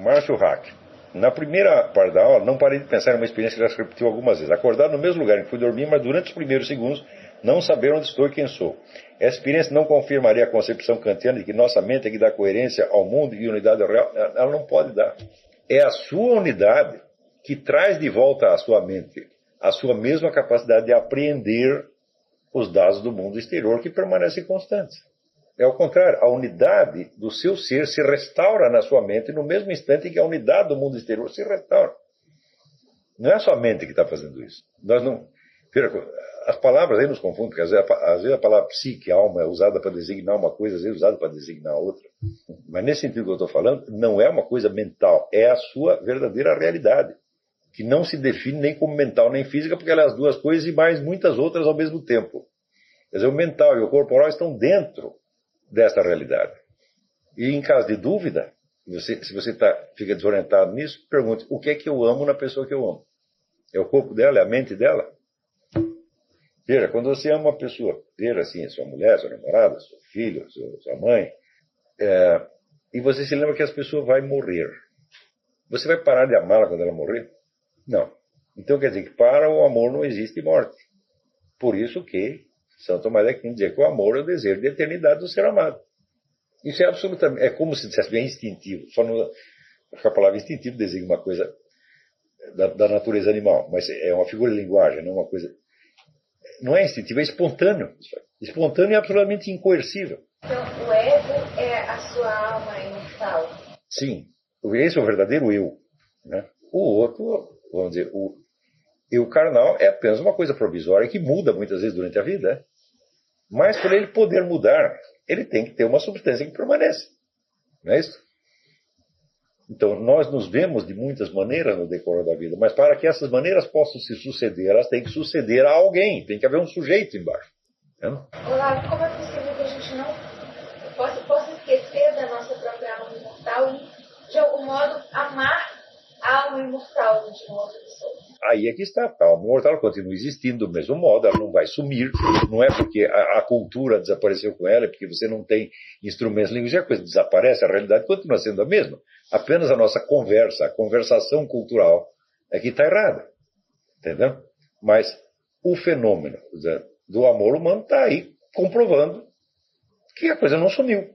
Márcio Hack. Na primeira parte da aula, não parei de pensar em uma experiência que já se repetiu algumas vezes. Acordar no mesmo lugar em que fui dormir, mas durante os primeiros segundos, não saber onde estou e quem sou. Essa experiência não confirmaria a concepção kantiana de que nossa mente é que dá coerência ao mundo e unidade ao real? Ela não pode dar. É a sua unidade que traz de volta à sua mente a sua mesma capacidade de apreender os dados do mundo exterior que permanecem constantes. É ao contrário, a unidade do seu ser se restaura na sua mente no mesmo instante em que a unidade do mundo exterior se restaura. Não é a sua mente que está fazendo isso. Nós não... As palavras aí nos confundem, porque às vezes a palavra psique, alma, é usada para designar uma coisa, às vezes é usada para designar outra. Mas nesse sentido que eu estou falando, não é uma coisa mental, é a sua verdadeira realidade, que não se define nem como mental nem física, porque ela é as duas coisas e mais muitas outras ao mesmo tempo. Quer dizer, o mental e o corporal estão dentro desta realidade. E em caso de dúvida, se você fica desorientado nisso, pergunte: o que é que eu amo na pessoa que eu amo? É o corpo dela? É a mente dela? Veja, quando você ama uma pessoa, veja assim, sua mulher, sua namorada, seu filho, sua mãe, e você se lembra que essa pessoa vai morrer. Você vai parar de amá-la quando ela morrer? Não. Então quer dizer que para o amor não existe morte. Por isso que São Tomás de Aquino dizia que o amor é o desejo de eternidade do ser amado. Isso é absolutamente... É como se dissesse bem instintivo. Só não... A palavra instintivo designa uma coisa da natureza animal. Mas é uma figura de linguagem, não é uma coisa... Não é instintivo, é espontâneo. Espontâneo e absolutamente incoercível. Então, o ego é a sua alma imortal? Sim. Esse é o verdadeiro eu. Né? O outro, vamos dizer, o eu carnal é apenas uma coisa provisória que muda muitas vezes durante a vida. Né? Mas para ele poder mudar, ele tem que ter uma substância que permanece. Não é isso? Então, nós nos vemos de muitas maneiras no decorrer da vida, mas para que essas maneiras possam se suceder, elas têm que suceder a alguém, tem que haver um sujeito embaixo. Olá, como é possível que a gente não possa esquecer da nossa própria alma imortal e, de algum modo, amar a alma imortal de uma outra pessoa? Aí é que está, a alma imortal continua existindo do mesmo modo, ela não vai sumir, não é porque a cultura desapareceu com ela, é porque você não tem instrumentos linguísticos, a coisa desaparece, a realidade continua sendo a mesma. Apenas a nossa conversa, a conversação cultural é que está errada, entendeu? Mas o fenômeno do amor humano está aí comprovando que a coisa não sumiu.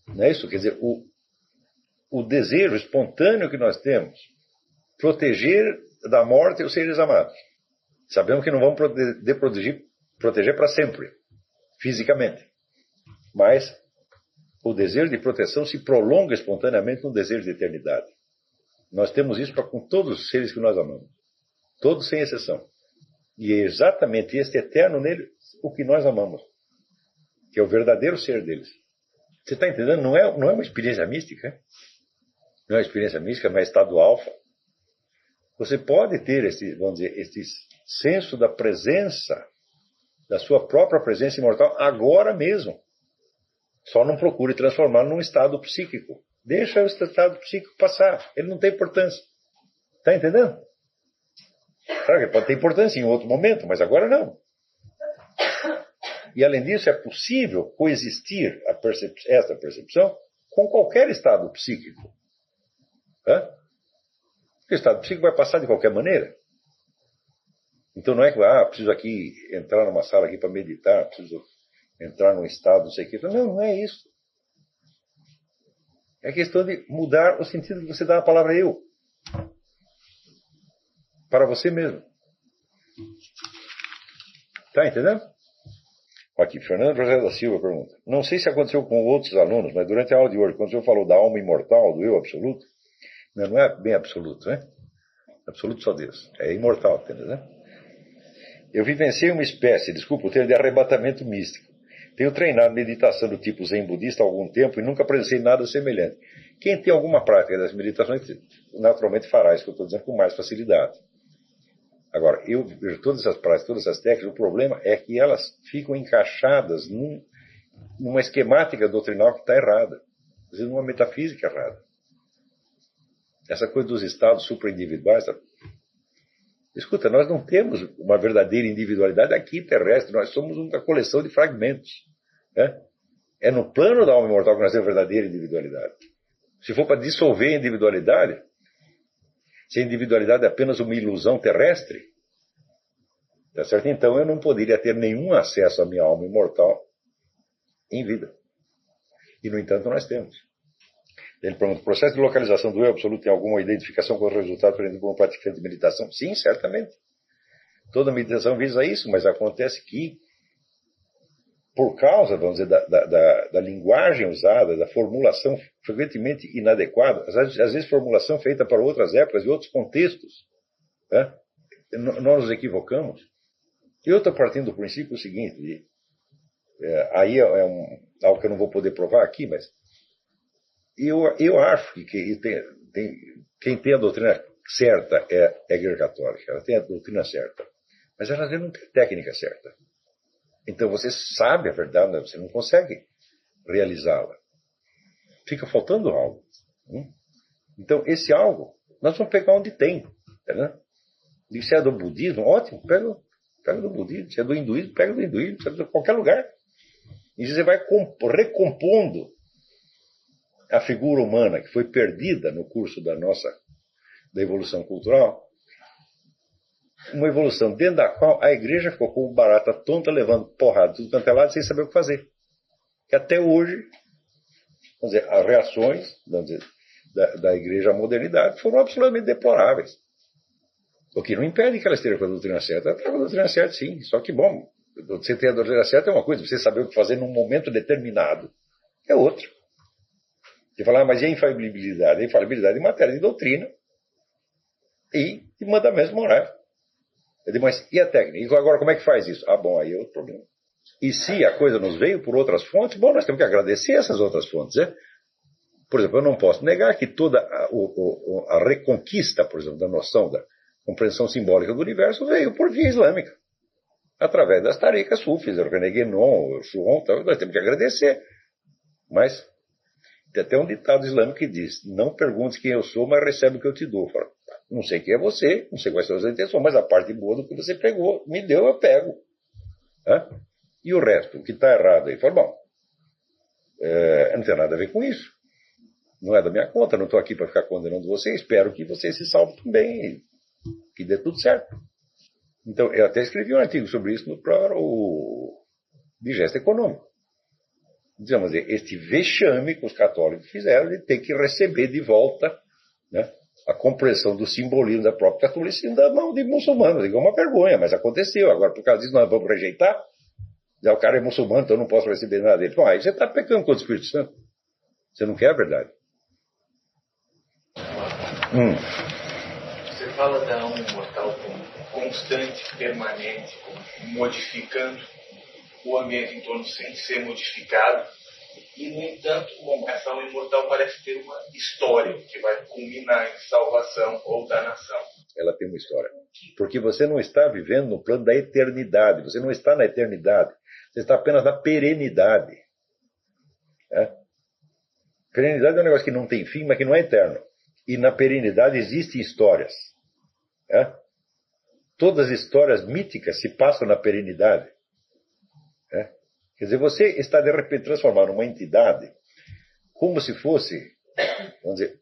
Não é isso? Quer dizer, o desejo espontâneo que nós temos, proteger da morte os seres amados. Sabemos que não vamos proteger para sempre, fisicamente. Mas o desejo de proteção se prolonga espontaneamente no desejo de eternidade. Nós temos isso com todos os seres que nós amamos. Todos sem exceção. E é exatamente este eterno nele o que nós amamos. Que é o verdadeiro ser deles. Você está entendendo? Não é uma experiência mística. Não é uma experiência mística, mas estado alfa. Você pode ter esse senso da presença, da sua própria presença imortal, agora mesmo. Só não procure transformá-lo num estado psíquico. Deixa o estado psíquico passar. Ele não tem importância. Está entendendo? Claro que ele pode ter importância em outro momento, mas agora não. E além disso, é possível coexistir esta percepção com qualquer estado psíquico. O estado psíquico vai passar de qualquer maneira. Então não é que preciso aqui entrar numa sala aqui para meditar, preciso entrar num estado, não sei o que. Não é isso. É questão de mudar o sentido que você dá à palavra eu. Para você mesmo. Está entendendo? Aqui, Fernando José da Silva pergunta. Não sei se aconteceu com outros alunos, mas durante a aula de hoje, quando o senhor falou da alma imortal, do eu absoluto, não é bem absoluto, né? Absoluto só Deus. É imortal, entendeu? Né? Eu vivenciei uma espécie, desculpa o termo, de arrebatamento místico. Tenho treinado meditação do tipo zen budista há algum tempo e nunca presenciei nada semelhante. Quem tem alguma prática das meditações, naturalmente fará isso que eu estou dizendo com mais facilidade. Agora, eu vejo todas essas práticas, todas essas técnicas, o problema é que elas ficam encaixadas numa esquemática doutrinal que está errada. Às vezes numa metafísica errada. Essa coisa dos estados supraindividuais. Escuta, nós não temos uma verdadeira individualidade aqui terrestre, nós somos uma coleção de fragmentos. Né? É no plano da alma imortal que nós temos verdadeira individualidade. Se for para dissolver a individualidade, se a individualidade é apenas uma ilusão terrestre, tá certo? Então eu não poderia ter nenhum acesso à minha alma imortal em vida. E, no entanto, nós temos. Ele pergunta: o processo de localização do eu absoluto tem alguma identificação com o resultado preendido por um praticante de meditação? Sim, certamente. Toda meditação visa isso, mas acontece que, por causa, vamos dizer, da linguagem usada, da formulação frequentemente inadequada, às vezes formulação feita para outras épocas e outros contextos, né? Nós nos equivocamos. Eu estou partindo do princípio seguinte, aí algo que eu não vou poder provar aqui, mas eu acho que quem tem a doutrina certa é a Igreja Católica. Ela tem a doutrina certa, mas ela não tem a técnica certa. Então você sabe a verdade, mas você não consegue realizá-la. Fica faltando algo. Então esse algo, nós vamos pegar onde tem. Né? E se é do budismo, ótimo, pega do budismo. Se é do hinduísmo, pega do hinduísmo. Se é de qualquer lugar. E você vai recompondo a figura humana que foi perdida no curso da evolução cultural, uma evolução dentro da qual a igreja ficou como barata tonta, levando porrada tudo quanto é lado, sem saber o que fazer. Que até hoje, vamos dizer, as reações, vamos dizer, da igreja à modernidade foram absolutamente deploráveis. O que não impede que ela esteja com a doutrina certa. Ela está com a doutrina certa, sim. Só que, bom, você ter a doutrina certa é uma coisa, você saber o que fazer num momento determinado é outra. Você fala, mas e a infalibilidade? A infalibilidade é matéria de doutrina e de mandamentos morais. Eu digo, mas e a técnica? E agora como é que faz isso? Ah, bom, aí é outro problema. E se a coisa nos veio por outras fontes, bom, nós temos que agradecer essas outras fontes. Né? Por exemplo, eu não posso negar que toda a reconquista, por exemplo, da noção da compreensão simbólica do universo veio por via islâmica. Através das tarikas sufis, o René Guénon, o Chuon, nós temos que agradecer. Mas tem até um ditado islâmico que diz: não pergunte quem eu sou, mas recebe o que eu te dou. Fala, não sei quem é você, não sei quais são as intenções, mas a parte boa do que você pegou, me deu, eu pego. E o resto, o que está errado aí? Fala, bom, não tem nada a ver com isso. Não é da minha conta, não estou aqui para ficar condenando você, espero que você se salve também, que dê tudo certo. Então, eu até escrevi um artigo sobre isso para o Digesto Econômico. Digamos, este vexame que os católicos fizeram de ter que receber de volta, né, a compreensão do simbolismo da própria catolicismo da mão de muçulmanos. É uma vergonha, mas aconteceu. Agora, por causa disso, nós vamos rejeitar? Já o cara é muçulmano, então eu não posso receber nada dele. Bom, aí você está pecando contra o Espírito Santo. Você não quer a verdade. Você fala da alma imortal como constante, permanente, como modificando o ambiente em torno sem ser modificado. E, no entanto, bom, essa alma imortal parece ter uma história que vai culminar em salvação ou danação. Ela tem uma história. Porque você não está vivendo no plano da eternidade. Você não está na eternidade. Você está apenas na perenidade. Perenidade é um negócio que não tem fim, mas que não é eterno. E na perenidade existem histórias. Todas as histórias míticas se passam na perenidade. Quer dizer, você está de repente transformado numa entidade como se fosse, vamos dizer,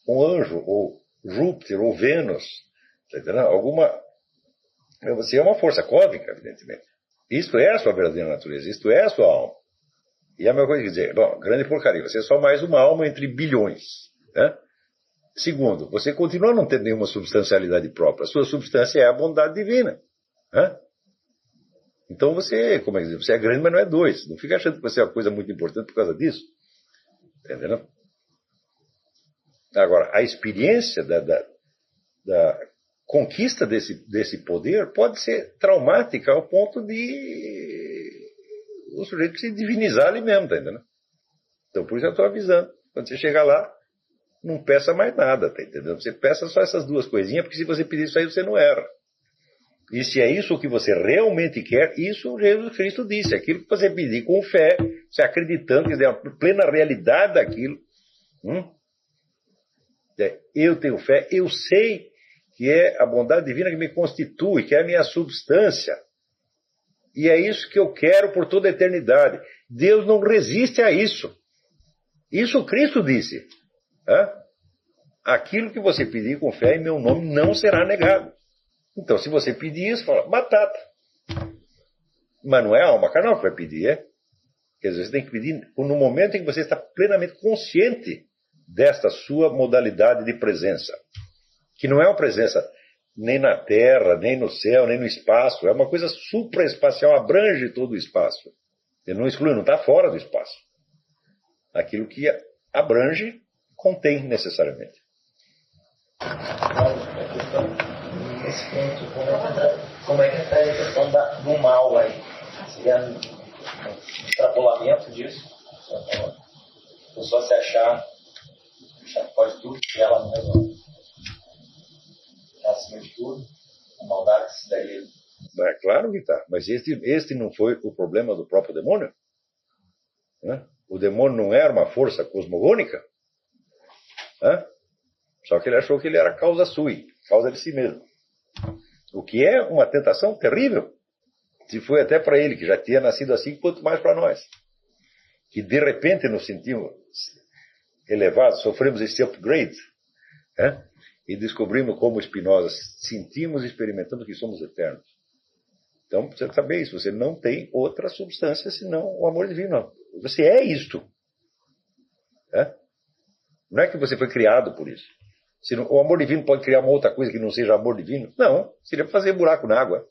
um anjo, ou Júpiter, ou Vênus. Tá entendendo? Você é uma força cósmica, evidentemente. Isto é a sua verdadeira natureza, isto é a sua alma. E a mesma coisa que dizer, bom, grande porcaria, você é só mais uma alma entre bilhões. Segundo, você continua não tendo nenhuma substancialidade própria. A sua substância é a bondade divina. Então você, como é que dizer, você é grande, mas não é dois. Não fica achando que você é uma coisa muito importante por causa disso. Entendeu? Agora, a experiência da conquista desse poder pode ser traumática ao ponto de o sujeito se divinizar ali mesmo, tá entendendo? Então, por isso eu estou avisando. Quando você chegar lá, não peça mais nada, tá entendendo? Você peça só essas duas coisinhas, porque se você pedir isso aí, você não erra. E se é isso que você realmente quer, isso Jesus Cristo disse. Aquilo que você pedir com fé, você acreditando, quer dizer, a plena realidade daquilo. Eu tenho fé, eu sei que é a bondade divina que me constitui, que é a minha substância. E é isso que eu quero por toda a eternidade. Deus não resiste a isso. Isso Cristo disse. Aquilo que você pedir com fé em meu nome não será negado. Então, se você pedir isso, fala, batata. Mas não é a alma carnal que vai pedir, é? Quer dizer, você tem que pedir no momento em que você está plenamente consciente desta sua modalidade de presença. Que não é uma presença nem na terra, nem no céu, nem no espaço. É uma coisa supraespacial, abrange todo o espaço. Ele não exclui, não está fora do espaço. Aquilo que abrange, contém necessariamente. Nesse ponto, como é que está a questão do mal aí? Seria um extrapolamento disso? A pessoa se achar que pode tudo, que ela mesma é acima de tudo, a maldade que se daria. É claro que está, mas este não foi o problema do próprio demônio? Né? O demônio não era uma força cosmogônica? Só que ele achou que ele era causa sui, causa de si mesmo. O que é uma tentação terrível. Se foi até para ele, que já tinha nascido assim, quanto mais para nós. Que de repente nos sentimos elevados, sofremos esse upgrade, e descobrimos como Spinoza sentimos e experimentamos que somos eternos. Então, você saber isso, você não tem outra substância senão o amor divino. Você é isto. Não é que você foi criado por isso. O amor divino pode criar uma outra coisa que não seja amor divino? Não, seria fazer buraco na água.